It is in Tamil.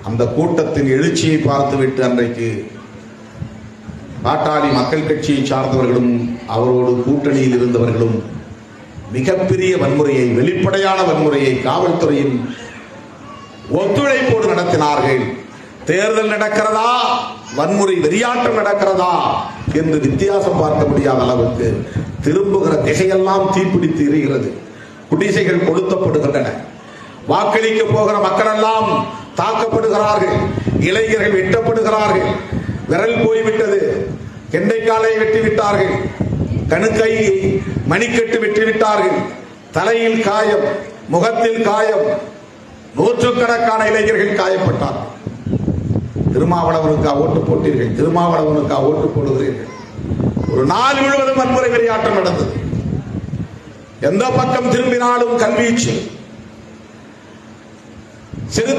அந்த கூட்டத்தின் எழுச்சியை பார்த்துவிட்டு அன்றைக்கு பாட்டாளி மக்கள் கட்சியை சார்ந்தவர்களும் அவரோடு கூட்டணியில் இருந்தவர்களும் மிகப்பெரிய வன்முறையை, வெளிப்படையான வன்முறையை காவல்துறையின் ஒத்துழைப்போடு நடத்தினார்கள். தேர்தல் நடக்கிறதா, வன்முறை வெறியாட்டம் நடக்கிறதா என்று வித்தியாசம் பார்க்க முடியாத அளவுக்கு திரும்புகிற திசையெல்லாம் தீப்பிடித்து எரிகிறது. குடிசைகள் கொளுத்தப்படுகின்றன. வாக்களிக்க போகிற மக்கள் எல்லாம் தாக்கப்படுகிறார்கள். இளைஞர்கள் வெட்டப்படுகிறார்கள். விரல் போய்விட்டது. கெண்டைக்காலை வெட்டிவிட்டார்கள். கணுக்கை மணிக்கட்டு வெட்டிவிட்டார்கள். தலையில் காயம், முகத்தில் காயம். நூற்றுக்கணக்கான இளைஞர்கள் காயப்பட்டார்கள். திருமாவளவனுக்கா ஓட்டு போட்டீர்கள்? திருமாவளவனுக்கா ஓட்டு போடுகிறீர்கள்? ஒரு நாள் முழுவதும் வன்முறை வெறியாட்டம் நடந்தது. எந்த பக்கம் திரும்பினாலும் கல்வீச்சு. சிறுத்தை